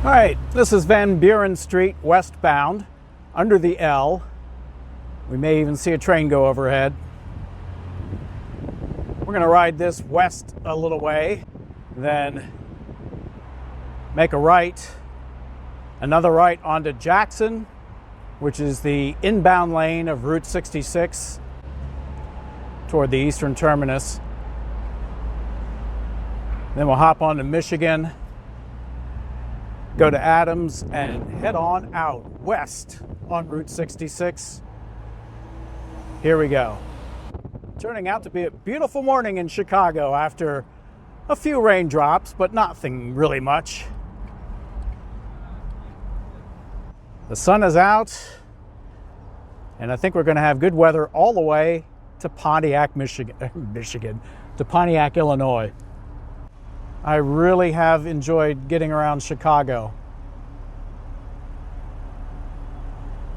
All right, this is Van Buren Street westbound under the L. We may even see a train go overhead. We're going to ride this west a little way, then make a right, another right onto Jackson, which is the inbound lane of Route 66 toward the eastern terminus. Then we'll hop on to Michigan, go to Adams, and head on out west on Route 66. Here we go. Turning out to be a beautiful morning in Chicago after a few raindrops, but nothing really much. The sun is out, and I think we're going to have good weather all the way to Pontiac, Michigan, to Pontiac, Illinois. I really have enjoyed getting around Chicago.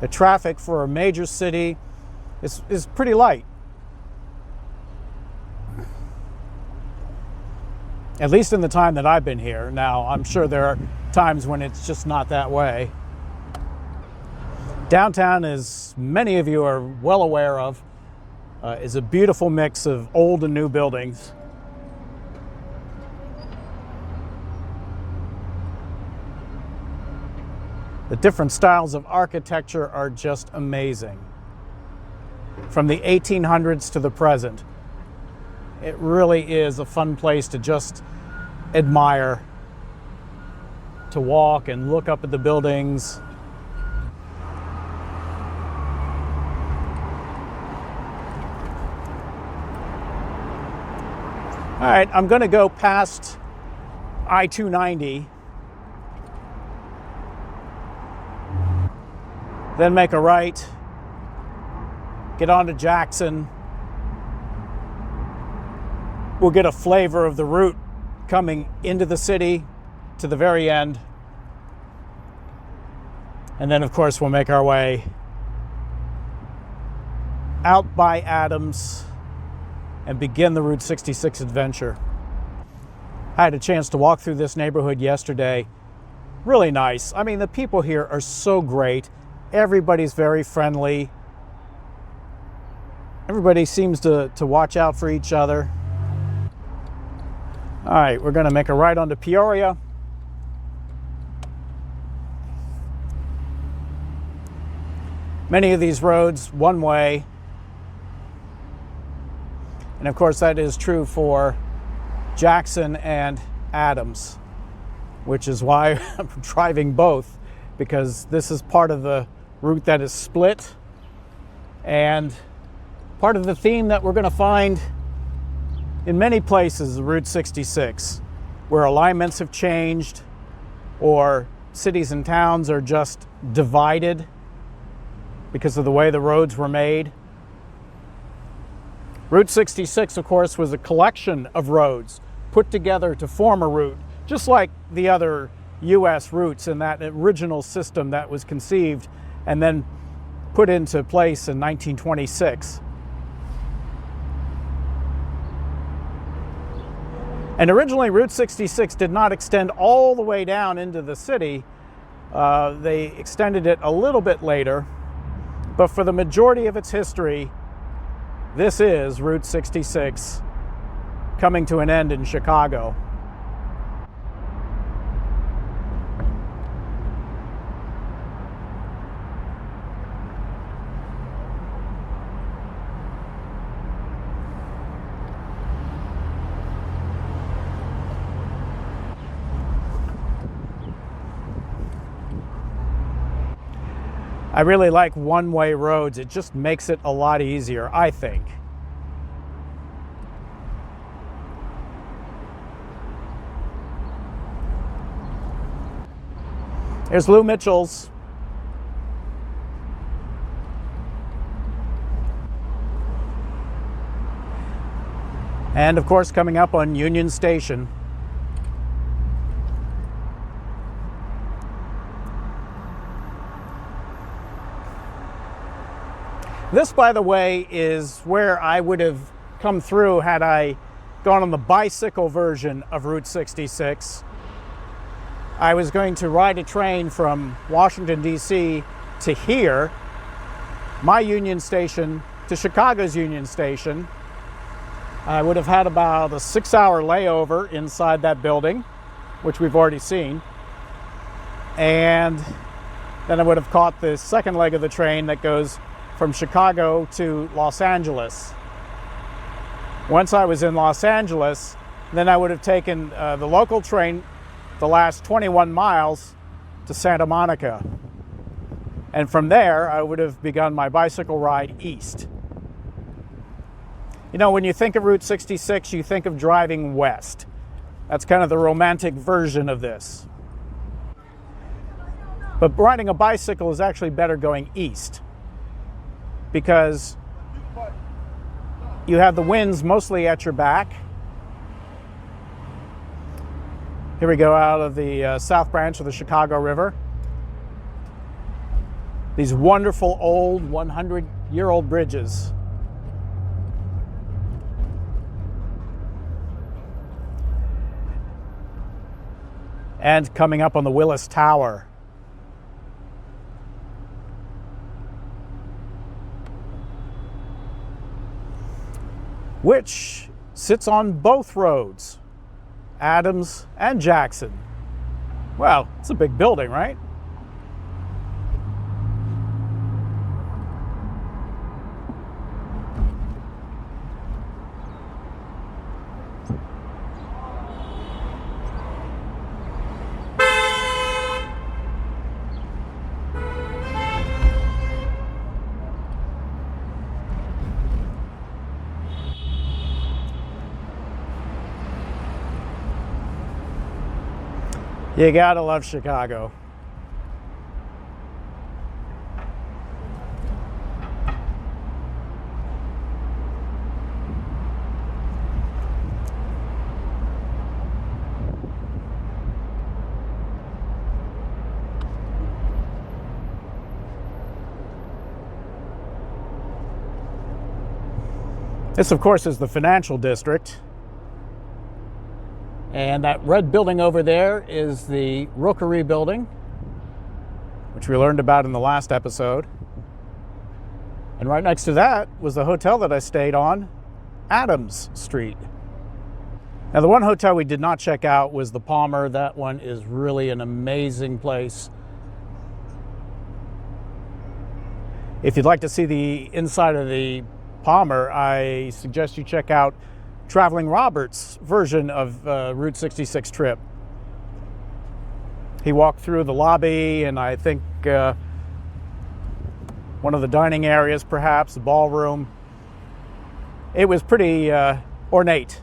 The traffic for a major city is pretty light. At least in the time that I've been here. Now, I'm sure there are times when it's just not that way. Downtown, as many of you are well aware of, is a beautiful mix of old and new buildings. The different styles of architecture are just amazing. From the 1800s to the present. It really is a fun place to just admire, to walk and look up at the buildings. All right, I'm going to go past I-290, then make a right, get on to Jackson. We'll get a flavor of the route coming into the city to the very end. And then, of course, we'll make our way out by Adams and begin the Route 66 adventure. I had a chance to walk through this neighborhood yesterday. Really nice. I mean, the people here are so great. Everybody's very friendly. Everybody seems to watch out for each other. All right, we're going to make a right onto Peoria. Many of these roads, one way. And of course, that is true for Jackson and Adams, which is why I'm driving both, because this is part of the route that is split and part of the theme that we're going to find in many places, Route 66, where alignments have changed or cities and towns are just divided because of the way the roads were made. Route 66, of course, was a collection of roads put together to form a route, just like the other U.S. routes in that original system that was conceived and then put into place in 1926. And originally, Route 66 did not extend all the way down into the city. They extended it a little bit later, but for the majority of its history, this is Route 66 coming to an end in Chicago. I really like one-way roads. It just makes it a lot easier, I think. Here's Lou Mitchell's. And of course, coming up on Union Station. This, by the way, is where I would have come through had I gone on the bicycle version of Route 66. I was going to ride a train from Washington, D.C. to here, my Union Station, to Chicago's Union Station. I would have had about a 6-hour layover inside that building, which we've already seen. And then I would have caught the second leg of the train that goes from Chicago to Los Angeles. Once I was in Los Angeles, then I would have taken the local train the last 21 miles to Santa Monica. And from there, I would have begun my bicycle ride east. You know, when you think of Route 66, you think of driving west. That's kind of the romantic version of this. But riding a bicycle is actually better going east, because you have the winds mostly at your back. Here we go out of the South Branch of the Chicago River. These wonderful old 100-year-old bridges. And coming up on the Willis Tower. Which sits on both roads, Adams and Jackson. Well, it's a big building, right? You gotta love Chicago. This, of course, is the financial district. And that red building over there is the Rookery building, which we learned about in the last episode. And right next to that was the hotel that I stayed on, Adams Street. Now, the one hotel we did not check out was the Palmer. That one is really an amazing place. If you'd like to see the inside of the Palmer, I suggest you check out Traveling Robert's version of Route 66 trip. He walked through the lobby and I think one of the dining areas, perhaps, the ballroom. It was pretty ornate,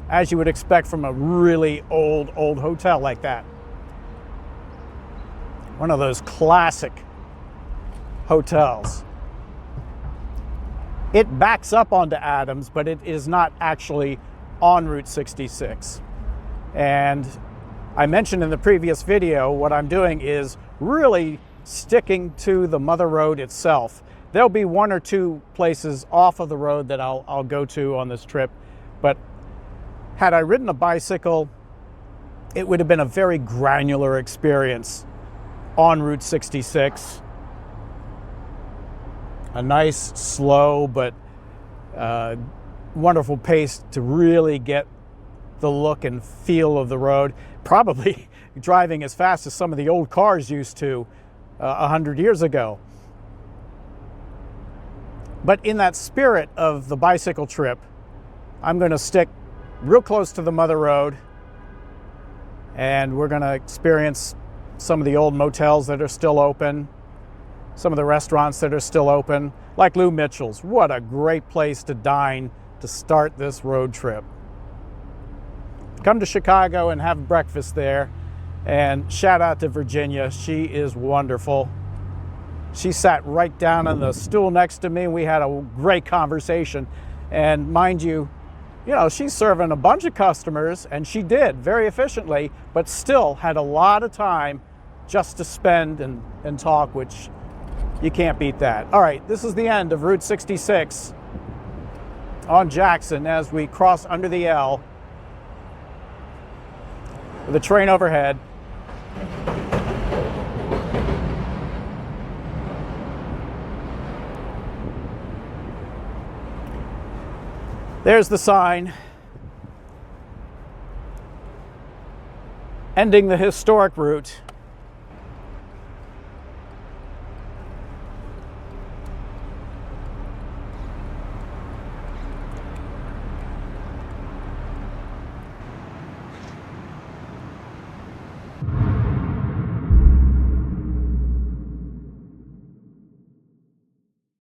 as you would expect from a really old hotel like that. One of those classic hotels. It backs up onto Adams, but it is not actually on Route 66. And I mentioned in the previous video, what I'm doing is really sticking to the mother road itself. There'll be one or two places off of the road that I'll go to on this trip, but had I ridden a bicycle, it would have been a very granular experience on Route 66. A nice, slow, but wonderful pace to really get the look and feel of the road. Probably driving as fast as some of the old cars used to 100 years ago. But in that spirit of the bicycle trip, I'm going to stick real close to the mother road, and we're going to experience some of the old motels that are still open, some of the restaurants that are still open, like Lou Mitchell's. What a great place to dine to start this road trip. Come to Chicago and have breakfast there. And shout out to Virginia. She is wonderful. She sat right down on the stool next to me, and we had a great conversation. And mind you, she's serving a bunch of customers, and she did very efficiently, but still had a lot of time just to spend and talk, which you can't beat that. All right, this is the end of Route 66 on Jackson as we cross under the L with a train overhead. There's the sign ending the historic route.